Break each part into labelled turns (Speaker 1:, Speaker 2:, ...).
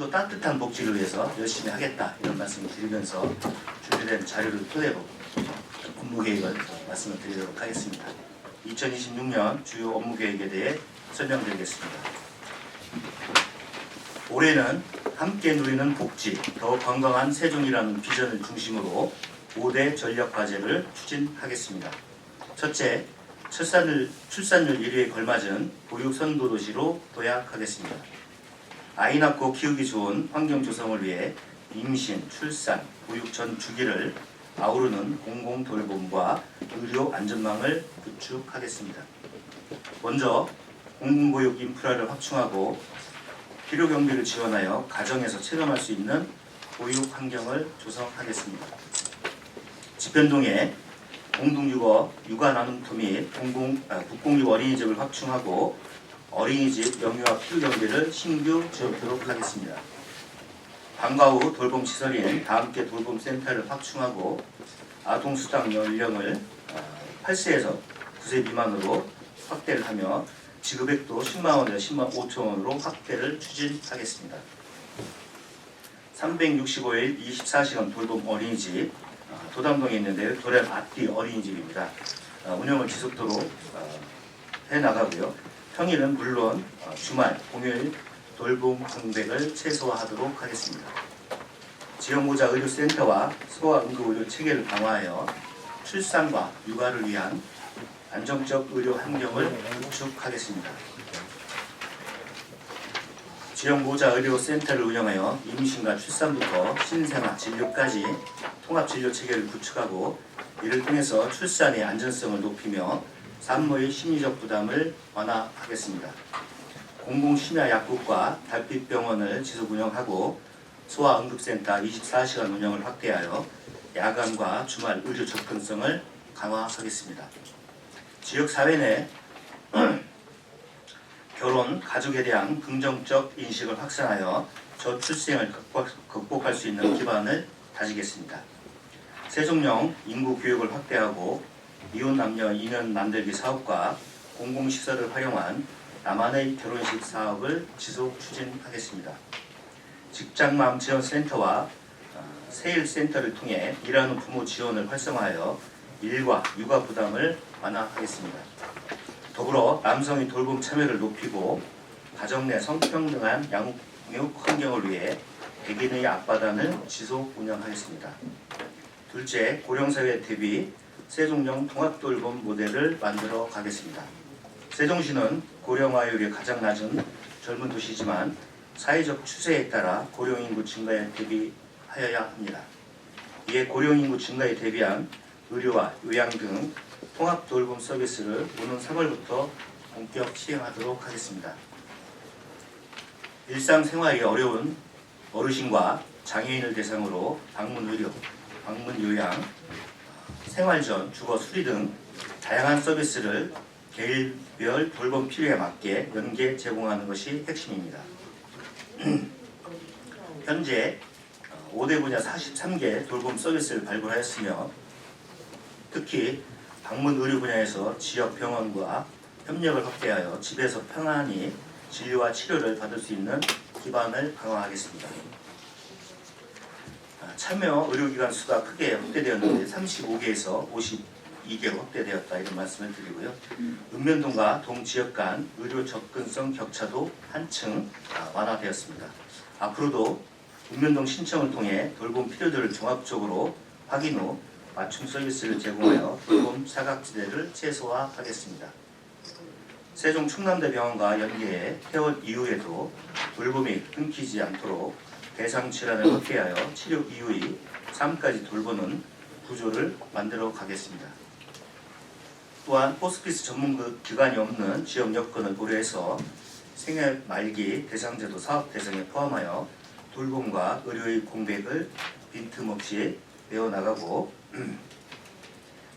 Speaker 1: 더 따뜻한 복지를 위해서 열심히 하겠다 이런 말씀을 드리면서 준비된 자료를 토대로 업무 계획을 말씀을 드리도록 하겠습니다. 2026년 주요 업무 계획에 대해 설명드리겠습니다. 올해는 함께 누리는 복지, 더 건강한 세종이라는 비전을 중심으로 5대 전략 과제를 추진하겠습니다. 첫째, 출산율 1위에 걸맞은 보육 선도 도시로 도약하겠습니다. 아이 낳고 키우기 좋은 환경 조성을 위해 임신, 출산, 보육 전 주기를 아우르는 공공 돌봄과 의료 안전망을 구축하겠습니다. 먼저 공공보육 인프라를 확충하고 필요 경비를 지원하여 가정에서 체감할 수 있는 보육 환경을 조성하겠습니다. 집현동에 공동육아, 육아나눔터 및 국공육 어린이집을 확충하고 어린이집 영유아 필요 경비를 신규 지원하도록 하겠습니다. 방과 후 돌봄 시설인 다함께 돌봄센터를 확충하고 아동 수당 연령을 8세에서 9세 미만으로 확대를 하며 지급액도 10만원에서 10만 5천원으로 확대를 추진하겠습니다. 365일 24시간 돌봄 어린이집 도담동에 있는데요. 도렘 아띠 어린이집입니다. 운영을 지속토록 해나가고요. 평일은 물론 주말, 공휴일 돌봄 공백을 최소화하도록 하겠습니다. 지역모자 의료센터와 소아응급의료 체계를 강화하여 출산과 육아를 위한 안정적 의료 환경을 구축하겠습니다. 지역모자 의료센터를 운영하여 임신과 출산부터 신생아 진료까지 통합진료 체계를 구축하고 이를 통해서 출산의 안전성을 높이며 산모의 심리적 부담을 완화하겠습니다. 공공심야약국과 달빛병원을 지속 운영하고 소아응급센터 24시간 운영을 확대하여 야간과 주말 의료 접근성을 강화하겠습니다. 지역사회 내 결혼, 가족에 대한 긍정적 인식을 확산하여 저출생을 극복할 수 있는 기반을 다지겠습니다. 세종령 인구 교육을 확대하고 이혼 남녀 인연 만들기 사업과 공공시설을 활용한 나만의 결혼식 사업을 지속 추진하겠습니다. 직장맘 지원센터와 세일센터를 통해 일하는 부모 지원을 활성화하여 일과 육아 부담을 완화하겠습니다. 더불어 남성의 돌봄 참여를 높이고 가정 내 성평등한 양육 환경을 위해 백인의 앞바단을 지속 운영하겠습니다. 둘째, 고령사회 대비 세종령 통합돌봄 모델을 만들어 가겠습니다. 세종시는 고령화율이 가장 낮은 젊은 도시지만 사회적 추세에 따라 고령인구 증가에 대비하여야 합니다. 이에 고령인구 증가에 대비한 의료와 요양 등 통합돌봄 서비스를 오는 3월부터 본격 시행하도록 하겠습니다. 일상생활이 어려운 어르신과 장애인을 대상으로 방문의료, 방문요양, 생활전, 주거 수리 등 다양한 서비스를 개인별 돌봄 필요에 맞게 연계 제공하는 것이 핵심입니다. 현재 5대 분야 43개 돌봄 서비스를 발굴하였으며 특히 방문 의료 분야에서 지역 병원과 협력을 확대하여 집에서 편안히 진료와 치료를 받을 수 있는 기반을 강화하겠습니다. 참여 의료기관 수가 크게 확대되었는데 35개에서 52개로 확대되었다 이런 말씀을 드리고요. 읍면동과 동지역 간 의료 접근성 격차도 한층 완화되었습니다. 앞으로도 읍면동 신청을 통해 돌봄 필요들을 종합적으로 확인 후 맞춤 서비스를 제공하여 돌봄 사각지대를 최소화하겠습니다. 세종 충남대병원과 연계해 퇴원 이후에도 돌봄이 끊기지 않도록 대상 질환을 확대하여 치료 이후의 삶까지 돌보는 구조를 만들어 가겠습니다. 또한 호스피스 전문 기관이 없는 지역 여건을 고려해서 생애 말기 대상제도 사업 대상에 포함하여 돌봄과 의료의 공백을 빈틈없이 메워나가고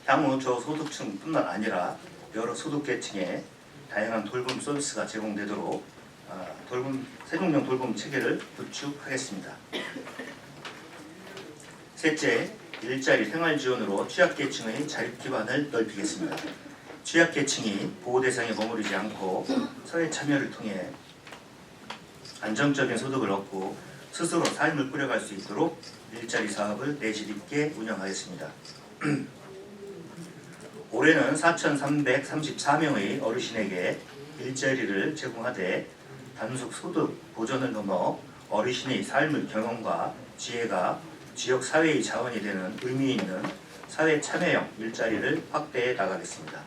Speaker 1: 향후 저소득층뿐만 아니라 여러 소득계층에 다양한 돌봄 서비스가 제공되도록 세종령 돌봄 체계를 구축하겠습니다. 셋째, 일자리 생활 지원으로 취약계층의 자립 기반을 넓히겠습니다. 취약계층이 보호 대상에 머무르지 않고 사회 참여를 통해 안정적인 소득을 얻고 스스로 삶을 꾸려갈 수 있도록 일자리 사업을 내실 있게 운영하겠습니다. 올해는 4,334명의 어르신에게 일자리를 제공하되 단속 소득 보전을 넘어 어르신의 삶의 경험과 지혜가 지역 사회의 자원이 되는 의미 있는 사회 참여형 일자리를 확대해 나가겠습니다.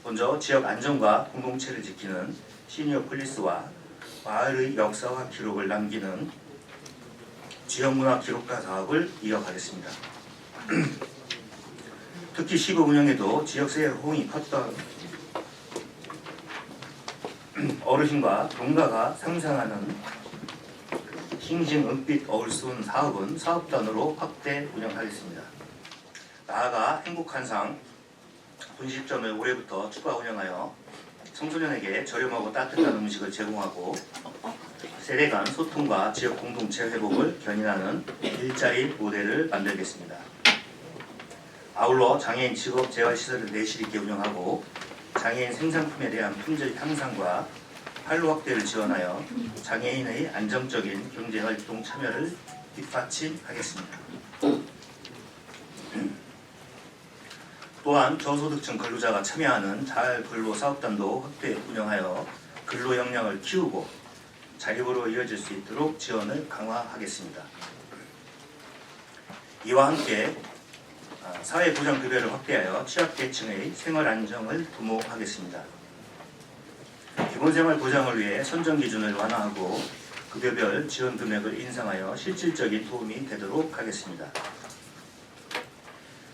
Speaker 1: 먼저 지역 안전과 공동체를 지키는 시니어 폴리스와 마을의 역사와 기록을 남기는 지역문화 기록가 사업을 이어가겠습니다. 특히 시구 운영에도 지역사회 호응이 컸던 어르신과 농가가 상상하는 싱싱 은빛 어울순 사업은 사업단으로 확대 운영하겠습니다. 나아가 행복한상 분식점을 올해부터 추가 운영하여 청소년에게 저렴하고 따뜻한 음식을 제공하고 세대 간 소통과 지역 공동체 회복을 견인하는 일자리 모델을 만들겠습니다. 아울러 장애인 직업 재활시설을 내실 있게 운영하고 장애인 생산품에 대한 품질 향상과 판로 확대를 지원하여 장애인의 안정적인 경제활동 참여를 뒷받침하겠습니다. 또한 저소득층 근로자가 참여하는 자활근로사업단도 확대 운영하여 근로 역량을 키우고 자립으로 이어질 수 있도록 지원을 강화하겠습니다. 이와 함께 사회보장급여를 확대하여 취약계층의 생활 안정을 도모하겠습니다. 기본생활보장을 위해 선정기준을 완화하고 급여별 지원 금액을 인상하여 실질적인 도움이 되도록 하겠습니다.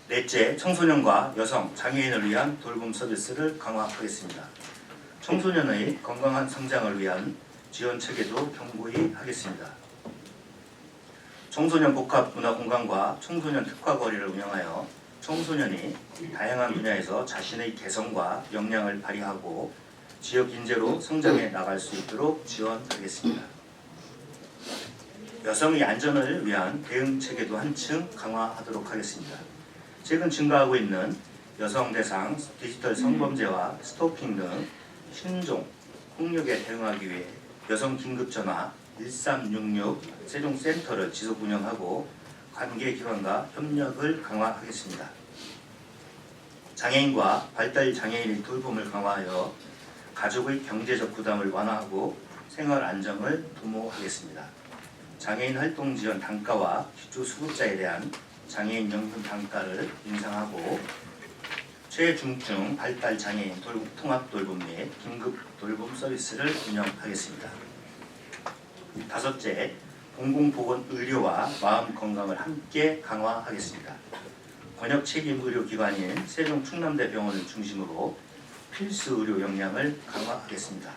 Speaker 1: 넷째, 청소년과 여성, 장애인을 위한 돌봄 서비스를 강화하겠습니다. 청소년의 건강한 성장을 위한 지원 체계도 견고히 하겠습니다. 청소년 복합문화공간과 청소년 특화거리를 운영하여 청소년이 다양한 분야에서 자신의 개성과 역량을 발휘하고 지역 인재로 성장해 나갈 수 있도록 지원하겠습니다. 여성의 안전을 위한 대응 체계도 한층 강화하도록 하겠습니다. 최근 증가하고 있는 여성 대상 디지털 성범죄와 스토킹 등 신종 폭력에 대응하기 위해 여성 긴급전화 1366 세종센터를 지속 운영하고 관계기관과 협력을 강화하겠습니다. 장애인과 발달장애인의 돌봄을 강화하여 가족의 경제적 부담을 완화하고 생활 안정을 도모하겠습니다. 장애인 활동 지원 단가와 기초수급자에 대한 장애인 연금 단가를 인상하고 최중증 발달장애인 통합돌봄 및 긴급 돌봄 서비스를 운영하겠습니다. 다섯째, 공공보건의료와 마음건강을 함께 강화하겠습니다. 권역책임의료기관인 세종충남대병원을 중심으로 필수의료 역량을 강화하겠습니다.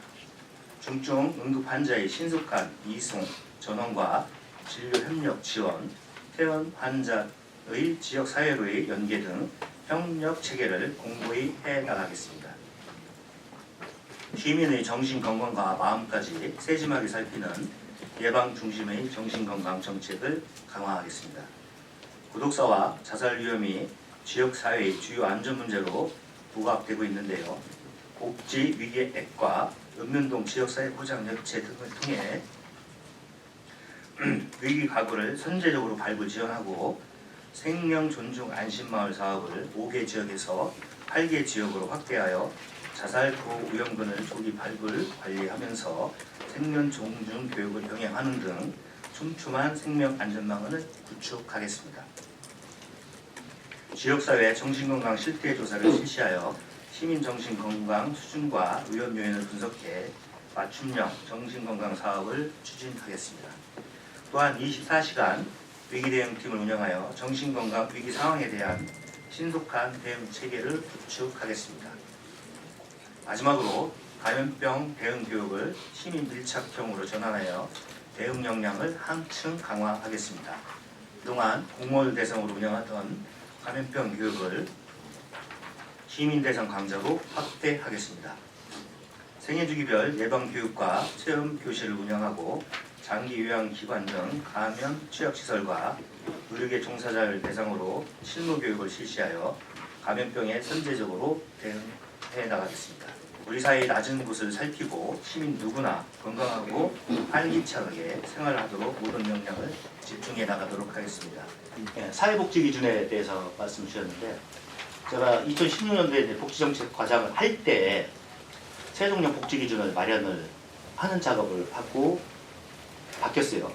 Speaker 1: 중증 응급환자의 신속한 이송, 전원과 진료협력 지원, 퇴원 환자의 지역사회로의 연계 등 협력체계를 공고히 해나가겠습니다. 시민의 정신건강과 마음까지 세심하게 살피는 예방 중심의 정신건강 정책을 강화하겠습니다. 구독사와 자살 위험이 지역사회의 주요 안전문제로 부각되고 있는데요. 복지위기액과 읍면동 지역사회 보장협체 등을 통해 위기 가구를 선제적으로 발굴 지원하고 생명 존중 안심마을 사업을 5개 지역에서 8개 지역으로 확대하여 자살 구호 우영근을 조기 발굴 관리하면서 생명 존중 교육을 병행하는 등 촘촘한 생명 안전망을 구축하겠습니다. 지역사회 정신건강 실태 조사를 실시하여 시민 정신건강 수준과 위험 요인을 분석해 맞춤형 정신건강 사업을 추진하겠습니다. 또한 24시간 위기대응팀을 운영하여 정신건강 위기 상황에 대한 신속한 대응 체계를 구축하겠습니다. 마지막으로 감염병 대응 교육을 시민 밀착형으로 전환하여 대응 역량을 한층 강화하겠습니다. 그동안 공무원 대상으로 운영하던 감염병 교육을 시민 대상 강좌로 확대하겠습니다. 생애주기별 예방교육과 체험교실을 운영하고 장기요양기관 등 감염 취약시설과 의료계 종사자를 대상으로 실무교육을 실시하여 감염병에 선제적으로 대응해 나가겠습니다. 우리 사회의 낮은 곳을 살피고 시민 누구나 건강하고 활기차게 생활하도록 모든 역량을 집중해 나가도록 하겠습니다. 사회복지 기준에 대해서 말씀 주셨는데, 제가 2016년도에 복지정책 과장을 할 때 세종령 복지 기준을 마련을 하는 작업을 하고 바뀌었어요.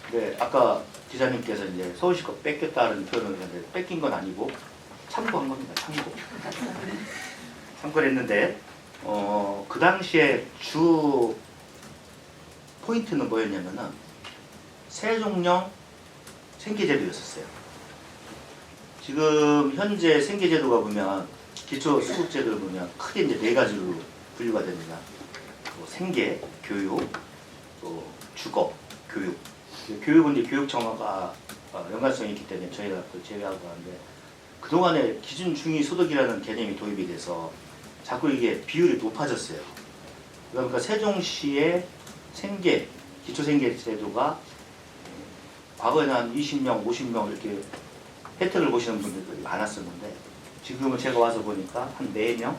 Speaker 1: 근데 아까 기자님께서 이제 서울시 거 뺏겼다는 표현을 했는데, 뺏긴 건 아니고 참고한 겁니다. 참고를 했는데, 그 당시에 주 포인트는 뭐였냐면은 세종령 생계제도였었어요. 지금 현재 생계제도가 보면 기초수급제도를 보면 크게 이제 네 가지로 분류가 됩니다. 생계, 교육, 또 주거, 교육. 교육은 이제 교육청과 연관성이 있기 때문에 저희가 또 제외하고 하는데, 그동안에 기준 중위 소득이라는 개념이 도입이 돼서 자꾸 이게 비율이 높아졌어요. 그러니까 세종시의 생계, 기초생계제도가 과거에는 한 20명, 50명 이렇게 혜택을 보시는 분들이 많았었는데, 지금은 제가 와서 보니까 한 4명,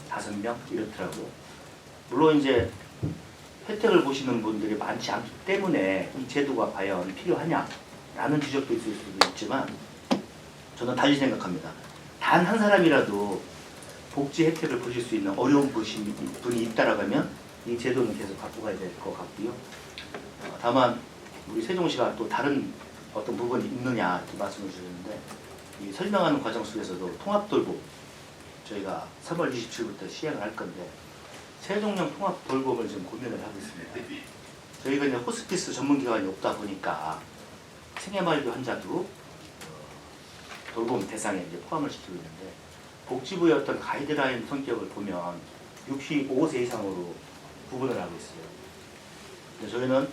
Speaker 1: 5명 이렇더라고요. 물론 이제 혜택을 보시는 분들이 많지 않기 때문에 이 제도가 과연 필요하냐라는 지적도 있을 수도 있지만, 저는 달리 생각합니다. 단 한 사람이라도 복지 혜택을 보실 수 있는 어려운 분이 있다라고 하면 이 제도는 계속 갖고 가야 될 것 같고요. 다만 우리 세종시가 또 다른 어떤 부분이 있느냐 이렇게 말씀을 주셨는데, 이 설명하는 과정 속에서도 통합돌봄 저희가 3월 27일부터 시행을 할 건데, 세종령 통합돌봄을 지금 고민을 하고 있습니다. 저희가 이제 호스피스 전문기관이 없다 보니까 생애말기 환자도 돌봄 대상에 이제 포함을 시키고 있는데, 복지부의 어떤 가이드라인 성격을 보면 65세 이상으로 구분을 하고 있어요. 근데 저희는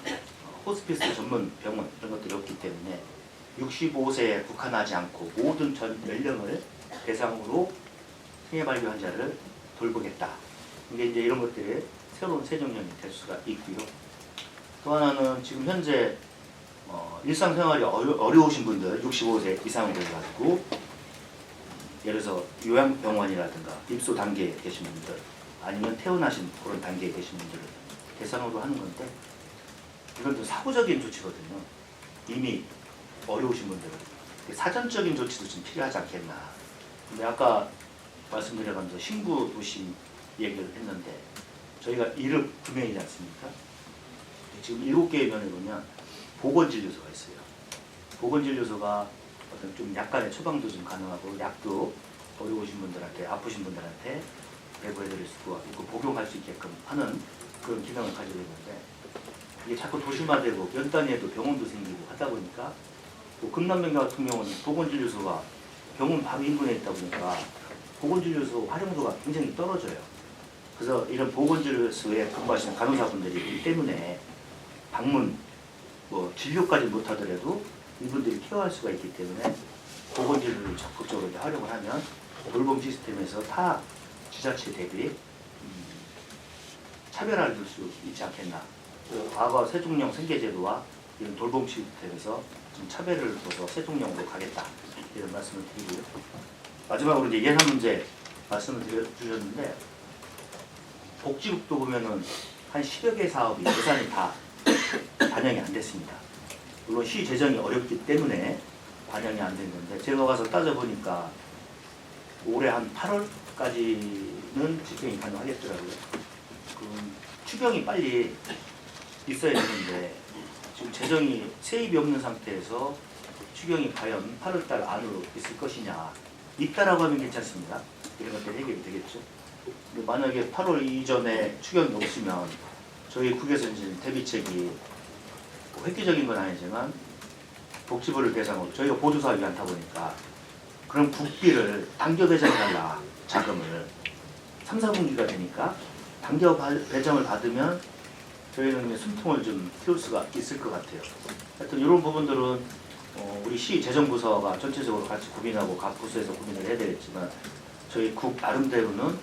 Speaker 1: 호스피스 전문 병원 이런 것들이 없기 때문에 65세에 국한하지 않고 모든 전 연령을 대상으로 생애발기 환자를 돌보겠다. 이게 이제 이런 것들이 새로운 세종령이 될 수가 있고요. 또 하나는 지금 현재 일상생활이 어려우신 분들 65세 이상으로 해가지고, 예를 들어서 요양병원이라든가 입소 단계에 계신 분들, 아니면 퇴원하신 그런 단계에 계신 분들을 대상으로 하는 건데, 이건 좀 사후적인 조치거든요. 이미 어려우신 분들은 사전적인 조치도 좀 필요하지 않겠나. 근데 아까 말씀드려가면서 신구 도시 얘기를 했는데, 저희가 1읍 9명이지 않습니까? 지금 7개의 면에 보면 보건진료소가 있어요. 보건진료소가 어떤 좀 약간의 처방도 좀 가능하고, 약도 어려우신 분들한테, 아프신 분들한테 배부해드릴 수가 있고 복용할 수 있게끔 하는 그런 기능을 가지고 있는데, 이게 자꾸 도시화되고 연 단위에도 병원도 생기고 하다 보니까, 또 금남면 같은 경우는 보건진료소가 병원 바로 인근에 있다 보니까 보건진료소 활용도가 굉장히 떨어져요. 그래서 이런 보건진료소에 근무하시는 간호사분들이 있기 때문에 방문, 진료까지 못하더라도 이분들이 케어할 수가 있기 때문에 보건진료를 적극적으로 활용을 하면 돌봄 시스템에서 타 지자체 대비 차별화를 줄 수 있지 않겠나. 과거 세종령 생계제도와 이런 돌봄 시스템에서 좀 차별을 둬서 세종령으로 가겠다, 이런 말씀을 드리고요. 마지막으로 이제 예산 문제 말씀을 주셨는데, 복지국도 보면은 한 10여 개 사업이 예산이 다 반영이 안 됐습니다. 물론 시 재정이 어렵기 때문에 반영이 안 된 건데, 제가 가서 따져보니까 올해 한 8월까지는 집행이 가능하겠더라고요. 추경이 빨리 있어야 되는데, 지금 재정이 세입이 없는 상태에서 추경이 과연 8월달 안으로 있을 것이냐. 있다라고 하면 괜찮습니다. 이런 것들이 해결이 되겠죠. 근데 만약에 8월 이전에 추경이 없으면 저희 국에서 이제 대비책이 획기적인 건 아니지만, 복지부를 대상으로 저희가 보조사업이 많다 보니까 그럼 국비를 당겨 배정해달라, 자금을 3, 4분기가 되니까 당겨 배정을 받으면 저희는 숨통을 좀 틔울 수가 있을 것 같아요. 하여튼 이런 부분들은 우리 시 재정부서가 전체적으로 같이 고민하고 각 부서에서 고민을 해야 되겠지만, 저희 국 나름대로는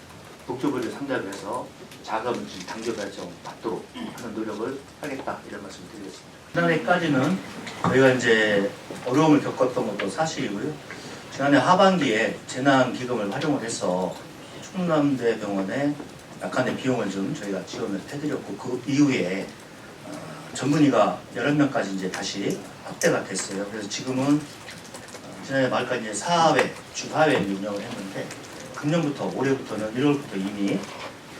Speaker 1: 복지부를 상대로 해서 자금을 좀 당겨 배정 받도록 하는 노력을 하겠다, 이런 말씀을 드리겠습니다. 지난해까지는 저희가 이제 어려움을 겪었던 것도 사실이고요. 지난해 하반기에 재난기금을 활용을 해서 충남대병원에 약간의 비용을 좀 저희가 지원을 해드렸고 그 이후에 전문의가 11명까지 이제 다시 확대가 됐어요. 그래서 지금은 지난해 말까지 이제 4회, 주 4회 운영을 했는데 금년부터 올해부터는 1월부터 이미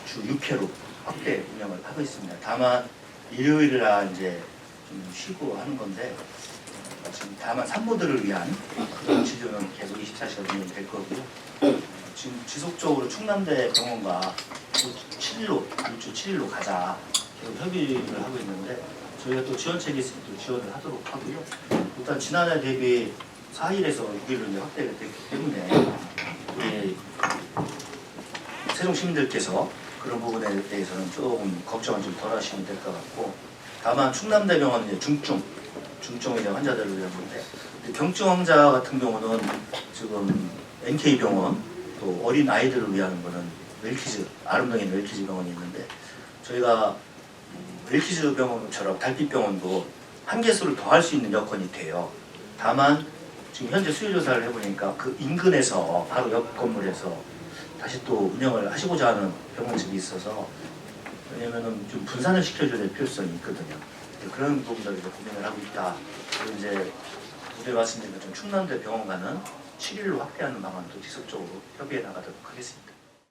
Speaker 1: 주 6회로 확대 운영을 하고 있습니다. 다만 일요일이라 이제 좀 쉬고 하는 건데 지금 다만 산모들을 위한 그런 치료는 계속 24시간 운영이 될 거고요. 지금 지속적으로 충남대 병원과 7일로, 6주 7일로 가자 계속 협의를 하고 있는데 저희가 또 지원책이 있으면 또 지원을 하도록 하고요. 일단 지난해 대비 4일에서 6일로 이제 확대가 됐기 때문에 세종 시민들께서 그런 부분에 대해서는 조금 걱정을 좀 덜 하시면 될 것 같고 다만 충남대병원은 이제 중증 이제 환자들을 위한 건데 경증 환자 같은 경우는 지금 NK병원 또 어린 아이들을 위한 거는 웰키즈 아름동에 웰키즈 병원이 있는데 저희가 웰키즈 병원처럼 달빛병원도 한 개수를 더 할 수 있는 여건이 돼요. 다만 지금 현재 수요 조사를 해보니까 그 인근에서 바로 옆 건물에서 다시 또 운영을 하시고자 하는 병원들이 있어서 왜냐면은 좀 분산을 시켜줘야 될 필요성이 있거든요. 그런 부분들을 이제 고민을 하고 있다. 그리고 이제 무대 말씀드린 것처럼 충남대 병원과는 7일로 확대하는 방안도 지속적으로 협의해 나가도록 하겠습니다.